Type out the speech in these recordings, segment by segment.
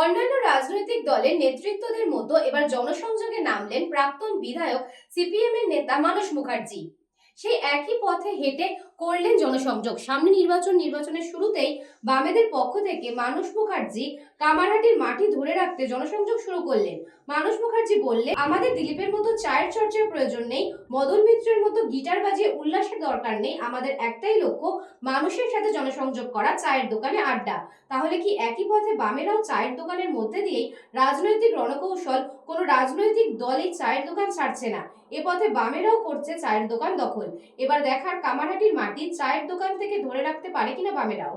অন্যান্য রাজনৈতিক দলের নেতৃত্বদের মতো এবার জনসংযোগে নামলেন প্রাক্তন বিধায়ক সিপিএম এর নেতা মানস মুখার্জি। সেই একই পথে হেঁটে করলেন জনসংযোগ। সামনে নির্বাচনের শুরুতেই বামেদের পক্ষ থেকে মানস মুখার্জি কামারহাটির মাটি ধরে রাখতে জনসংযোগ শুরু করলেন। মানস মুখার্জি বললেন, আমাদের দিলীপের মতো চায়ের চর্চার প্রয়োজন নেই, মদন মিত্রের মতো গিটার বাজিয়ে উল্লাসের দরকার নেই। আমাদের একটাই লক্ষ্য, মানুষের সাথে জনসংযোগ করা, চায়ের দোকানে আড্ডা। তাহলে কি একই পথে বামেরাও চায়ের দোকানের মধ্যে দিয়েই রাজনৈতিক রণকৌশল? কোনো রাজনৈতিক দল এই চায়ের দোকান ছাড়ছে না, এ পথে বামেরাও করছে চায়ের দোকান দখল। এবার দেখার কামারহাটির মাটি চায়ের দোকান থেকে ধরে রাখতে পারে কিনা বামেরাও।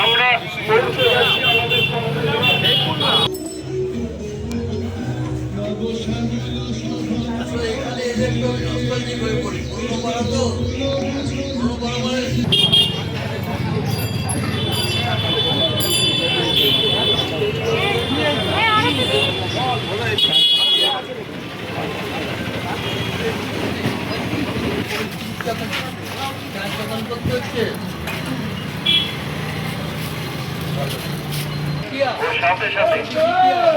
আমরা সাথে সাথে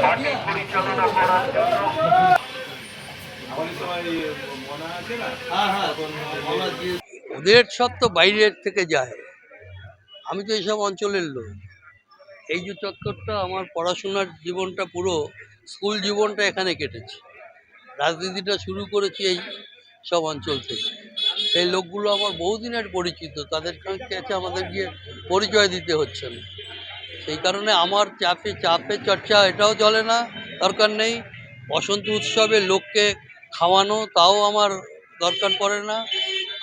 মাটি পরিচালনা করার জন্য ওদের সব তো বাইরের থেকে যায়, আমি তো এইসব অঞ্চলের লোক। এই যে চক্করটা, আমার পড়াশোনার জীবনটা, পুরো স্কুল জীবনটা এখানে কেটেছে। রাজনীতিটা শুরু করেছি এই সব অঞ্চল থেকে। সেই লোকগুলো আমার বহুদিনের পরিচিত, তাদের কাছে আমাদের গিয়ে পরিচয় দিতে হচ্ছে না। সেই কারণে আমার চাপে চর্চা এটাও চলে না, দরকার নেই। বসন্ত উৎসবে লোককে খাওয়ানো, তাও আমার দরকার পড়ে না।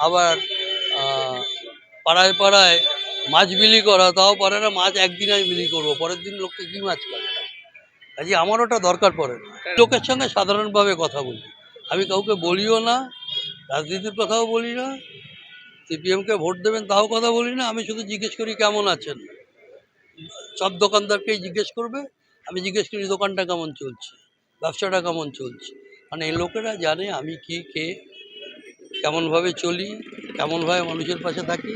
আবার পাড়ায় পাড়ায় মাছ বিলি করা, তাও পারে না। মাছ একদিন আমি বিলি করবো, পরের দিন লোককে কী মাছ খাবে? কাজে আমার ওটা দরকার পড়ে না। লোকের সঙ্গে সাধারণভাবে কথা বলি, আমি কাউকে বলিও না, রাজনীতির কথাও বলি না, সিপিএমকে ভোট দেবেন তাও কথা বলি না। আমি শুধু জিজ্ঞেস করি কেমন আছেন। সব দোকানদারকেই জিজ্ঞেস করবে, আমি জিজ্ঞেস করি দোকানটা কেমন চলছে, ব্যবসাটা কেমন চলছে। মানে এই লোকেরা জানে আমি কি, কে, কেমনভাবে চলি, কেমনভাবে মানুষের পাশে থাকি।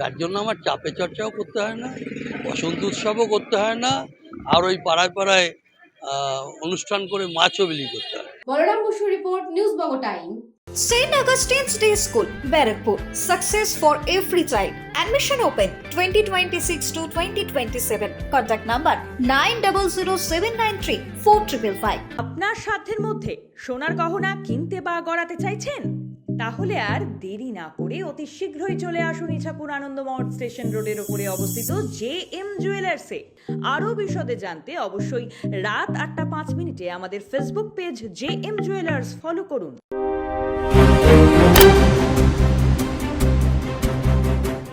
তার জন্য আমার চাপে চর্চাও করতে হয় না, বসন্ত উৎসবও করতে হয় না, আর ওই পাড়ায় পাড়ায় অনুষ্ঠান করে মাছও বিলি করতে হয়। Balaram Basu report, news Banga time. St. Augustine's Day School, Barrackpur. Success for every child. Admission open 2026 to 2027. Contact number 9007934555. আপনার সাধ্যের মধ্যে সোনার গহনা কিনতে বা গড়াতে চাইছেন? তাহলে আর দেরি না করে অতি শীঘ্রই চলে আসুন ইছাপুর আনন্দমঠ স্টেশন রোডের উপরে অবস্থিত JM জুয়েলার্সে। আরও বিশদে জানতে অবশ্যই রাত 8টা 5 মিনিটে আমাদের Facebook page JM jewellers follow করুন।